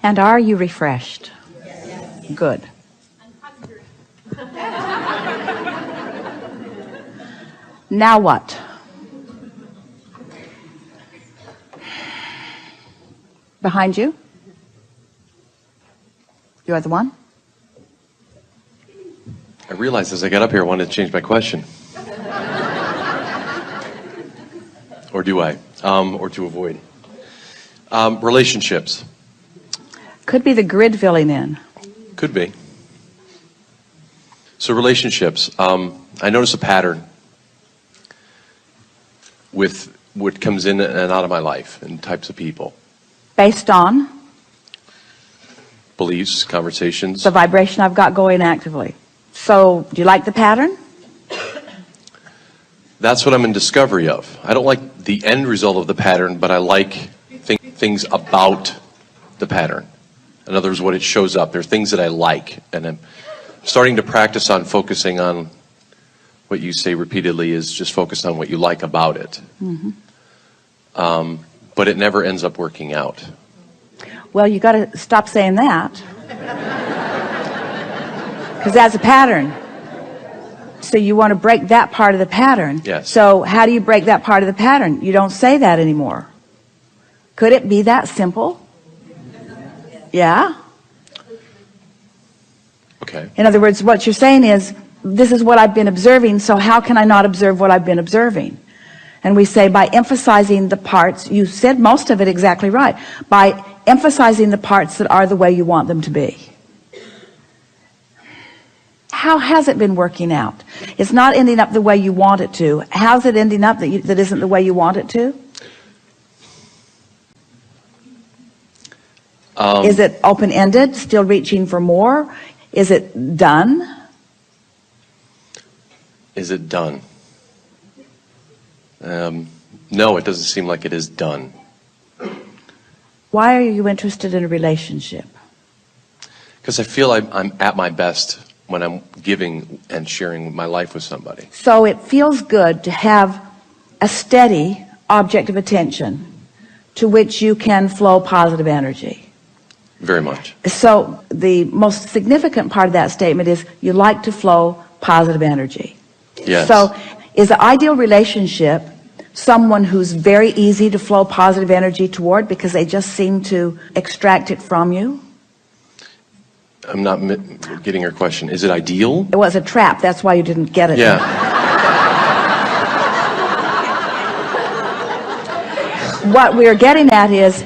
And are you refreshed? Yes. Good. Now what? Behind you? You are the one? I realized as I got up here I wanted to change my question. Or do I? Or to avoid. Relationships. Could be the grid filling in. Could be. So relationships. I notice a pattern with what comes in and out of my life and types of people. Based on? Beliefs, conversations. The vibration I've got going actively. So, do you like the pattern? That's what I'm in discovery of. I don't like the end result of the pattern, but I like things about the pattern. In other words, what it shows up. There are things that I like, and I'm starting to practice on focusing on what you say repeatedly is just focus on what you like about it. Mm-hmm. But it never ends up working out. Well, you got to stop saying that. Because that's a pattern. So you want to break that part of the pattern. Yes. So how do you break that part of the pattern? You don't say that anymore. Could it be that simple? Yeah. Okay. In other words, what you're saying is, this is what I've been observing, so how can I not observe what I've been observing? And we say by emphasizing the parts, you said most of it exactly right, by emphasizing the parts that are the way you want them to be. How has it been working out? It's not ending up the way you want it to. How's it ending up that isn't the way you want it to? Is it open-ended, still reaching for more? Is it done? Is it done? No, it doesn't seem like it is done. Why are you interested in a relationship? Because I feel I'm at my best when I'm giving and sharing my life with somebody. So it feels good to have a steady object of attention to which you can flow positive energy. Very much. So the most significant part of that statement is you like to flow positive energy. Yes. So is the ideal relationship someone who's very easy to flow positive energy toward because they just seem to extract it from you? I'm not getting your question. Is it ideal? It was a trap. That's why you didn't get it. Yeah. What we're getting at is,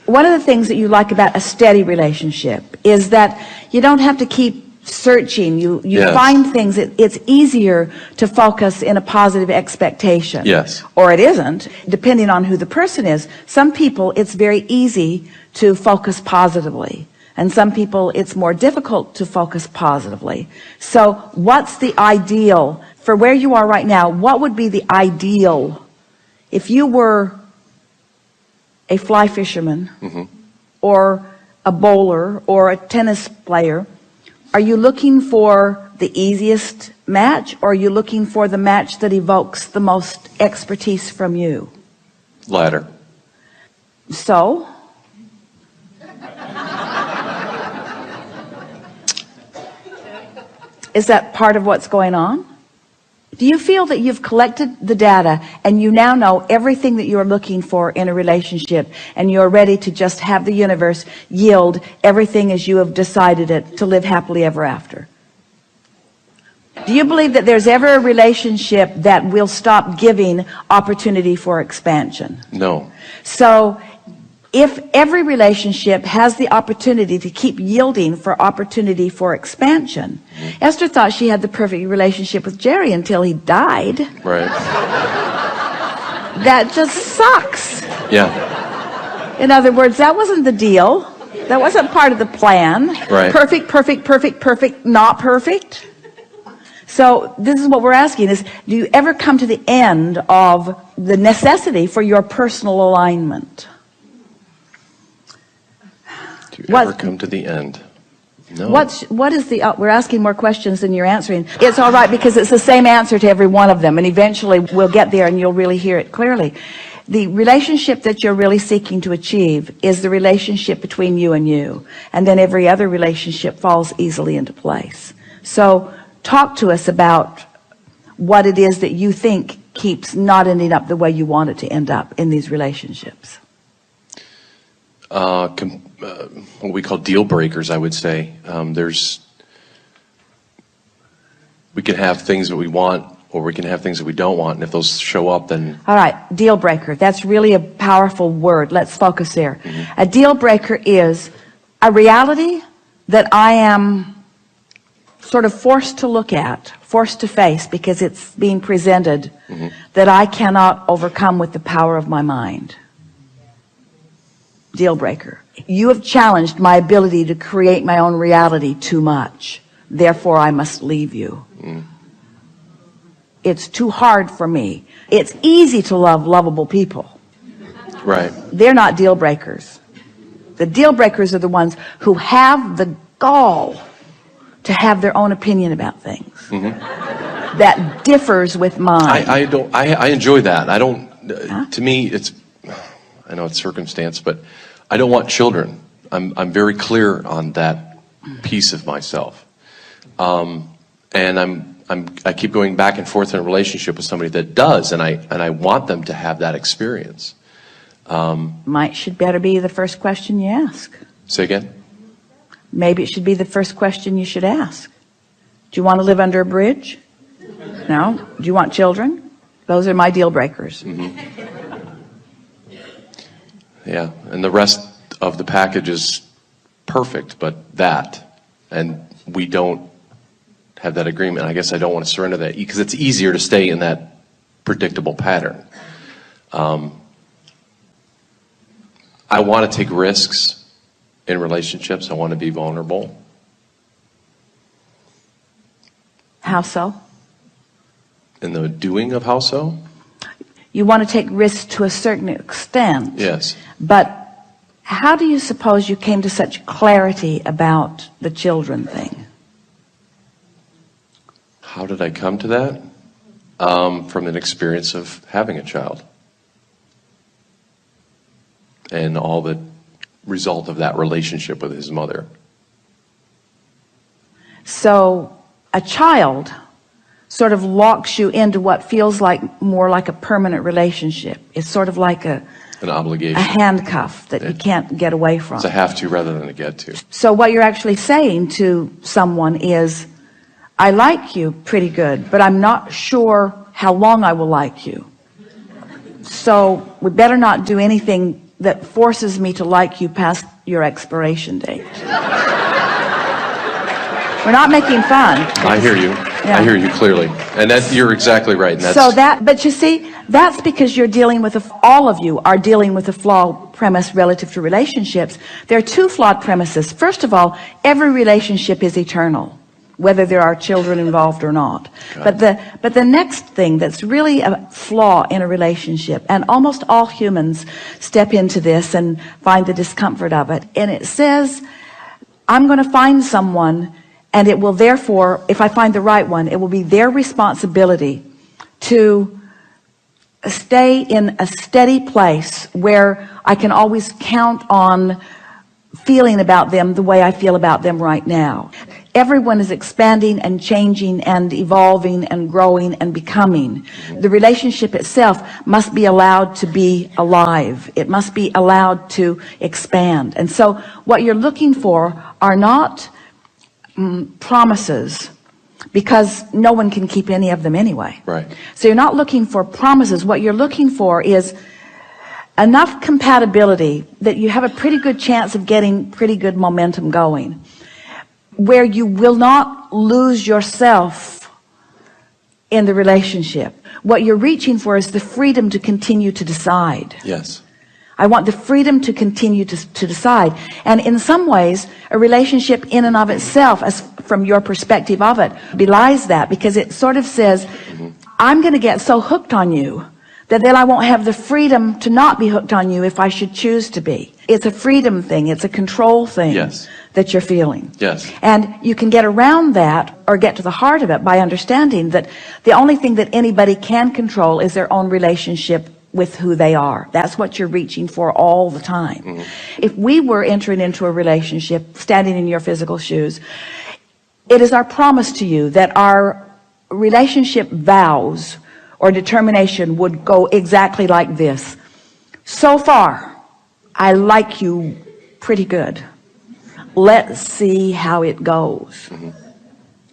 one of the things that you like about a steady relationship is that you don't have to keep searching. You Yes. find things. It's easier to focus in a positive expectation. Yes. Or it isn't, depending on who the person is. Some people, it's very easy to focus positively. And some people, it's more difficult to focus positively. So what's the ideal for where you are right now? What would be the ideal if you were a fly fisherman, mm-hmm. or a bowler or a tennis player? Are you looking for the easiest match, or are you looking for the match that evokes the most expertise from you? Latter. So? Is that part of what's going on? Do you feel that you've collected the data and you now know everything that you're looking for in a relationship, and you're ready to just have the universe yield everything as you have decided it, to live happily ever after? Do you believe that there's ever a relationship that will stop giving opportunity for expansion? No. So if every relationship has the opportunity to keep yielding for opportunity for expansion, Esther thought she had the perfect relationship with Jerry until he died. Right. That just sucks. Yeah. In other words, that wasn't the deal. That wasn't part of the plan. Right. Perfect, perfect, perfect, perfect, not perfect. So this is what we're asking is, do you ever come to the end of the necessity for your personal alignment? Do you ever come to the end? No. What is the, we're asking more questions than you're answering. It's all right, because it's the same answer to every one of them, and eventually we'll get there and you'll really hear it clearly. The relationship that you're really seeking to achieve is the relationship between you and you, and then every other relationship falls easily into place. So talk to us about what it is that you think keeps not ending up the way you want it to end up in these relationships. What we call deal breakers, I would say. We can have things that we want, or we can have things that we don't want, and if those show up, then... All right, deal breaker. That's really a powerful word. Let's focus there. A deal breaker is a reality that I am sort of forced to look at, forced to face, because it's being presented, that I cannot overcome with the power of my mind. Deal breaker. You have challenged my ability to create my own reality too much. Therefore, I must leave you. It's too hard for me. It's easy to love lovable people. Right. They're not deal breakers. The deal breakers are the ones who have the gall to have their own opinion about things that differs with mine. I enjoy that. I don't, to me, I know it's circumstance, but I don't want children. I'm very clear on that piece of myself. And I keep going back and forth in a relationship with somebody that does, and I want them to have that experience. Should better be the first question you ask. Say again? Maybe it should be the first question you should ask. Do you want to live under a bridge? No? Do you want children? Those are my deal breakers. Yeah, and the rest of the package is perfect, but and we don't have that agreement. I guess I don't want to surrender that, because it's easier to stay in that predictable pattern. I want to take risks in relationships. I want to be vulnerable. How so? In the doing of how so? You want to take risks to a certain extent. Yes. But how do you suppose you came to such clarity about the children thing? How did I come to that? From an experience of having a child. And all the result of that relationship with his mother. So a child sort of locks you into what feels like more like a permanent relationship. It's sort of like an obligation, a handcuff that you can't get away from. It's a have to rather than a get to. So what you're actually saying to someone is, I like you pretty good, but I'm not sure how long I will like you. So we better not do anything that forces me to like you past your expiration date. We're not making fun. I hear you. Yeah. I hear you clearly. And you're exactly right. And but you see, that's because you're dealing with all of you are dealing with a flawed premise relative to relationships. There are two flawed premises. First of all, every relationship is eternal, whether there are children involved or not. But the next thing that's really a flaw in a relationship, and almost all humans step into this and find the discomfort of it, and it says, I'm going to find someone, and it will therefore, if I find the right one, it will be their responsibility to stay in a steady place where I can always count on feeling about them the way I feel about them right now. Everyone is expanding and changing and evolving and growing and becoming. The relationship itself must be allowed to be alive. It must be allowed to expand. And so what you're looking for are not promises, because no one can keep any of them anyway. Right. So you're not looking for promises. What you're looking for is enough compatibility that you have a pretty good chance of getting pretty good momentum going, where you will not lose yourself in the relationship. What you're reaching for is the freedom to continue to decide. Yes. I want the freedom to continue to decide. And in some ways, a relationship in and of itself, as from your perspective of it, belies that, because it sort of says, I'm going to get so hooked on you that then I won't have the freedom to not be hooked on you if I should choose to be. It's a freedom thing. It's a control thing. Yes. That you're feeling. Yes. And you can get around that, or get to the heart of it, by understanding that the only thing that anybody can control is their own relationship with who they are. That's what you're reaching for all the time. If we were entering into a relationship, standing in your physical shoes, it is our promise to you that our relationship vows or determination would go exactly like this. So far, I like you pretty good. Let's see how it goes.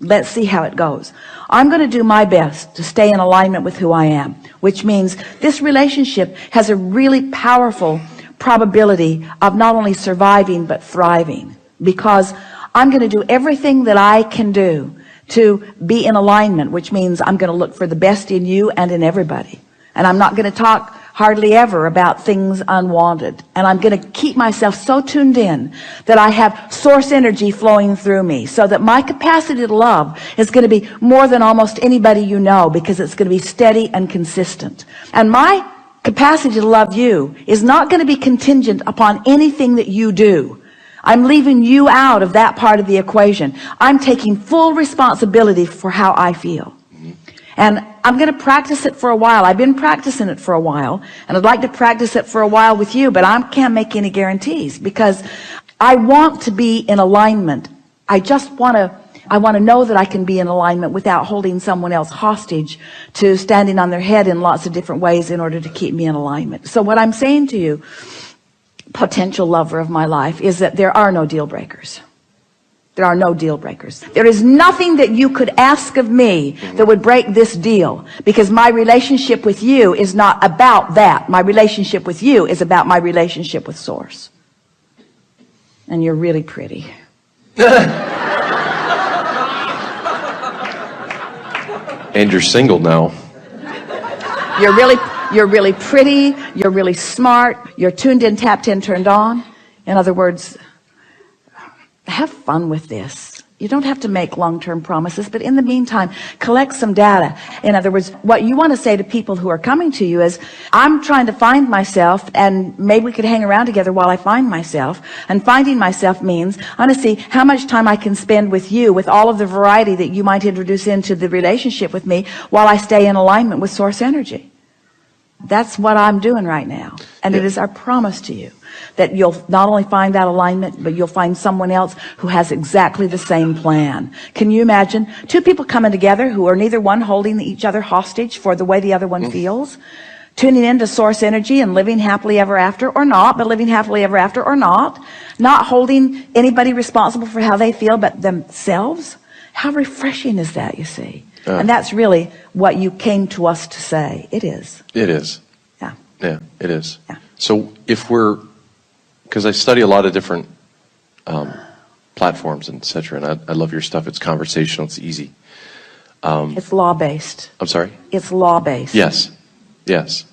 Let's see how it goes. I'm going to do my best to stay in alignment with who I am, which means this relationship has a really powerful probability of not only surviving but thriving, because I'm going to do everything that I can do to be in alignment, which means I'm going to look for the best in you and in everybody. And I'm not going to talk hardly ever about things unwanted. And I'm going to keep myself so tuned in that I have source energy flowing through me, so that my capacity to love is going to be more than almost anybody you know, because it's going to be steady and consistent. And my capacity to love you is not going to be contingent upon anything that you do. I'm leaving you out of that part of the equation. I'm taking full responsibility for how I feel. And I'm going to practice it for a while. I've been practicing it for a while, and I'd like to practice it for a while with you, but I can't make any guarantees, because I want to be in alignment. I want to know that I can be in alignment without holding someone else hostage to standing on their head in lots of different ways in order to keep me in alignment. So what I'm saying to you, potential lover of my life, is that there are no deal breakers. There are no deal breakers. There is nothing that you could ask of me that would break this deal, because my relationship with you is not about that. My relationship with you is about my relationship with Source. And you're really pretty. And you're single now. You're really pretty. You're really smart. You're tuned in, tapped in, turned on. In other words, have fun with this. You don't have to make long-term promises, but in the meantime, collect some data. In other words, what you want to say to people who are coming to you is, I'm trying to find myself, and maybe we could hang around together while I find myself. And finding myself means I want to see how much time I can spend with you, with all of the variety that you might introduce into the relationship with me, while I stay in alignment with source energy. That's what I'm doing right now. And it is our promise to you that you'll not only find that alignment, but you'll find someone else who has exactly the same plan. Can you imagine two people coming together who are neither one holding each other hostage for the way the other one feels, tuning into source energy and living happily ever after, or not, but living happily ever after, or not holding anybody responsible for how they feel but themselves? How refreshing is that, you see? And that's really what you came to us to say. It is. It is. Yeah. Yeah, it is. Yeah. So if because I study a lot of different platforms and et cetera, and I love your stuff. It's conversational. It's easy. It's law-based. I'm sorry? It's law-based. Yes. Yes.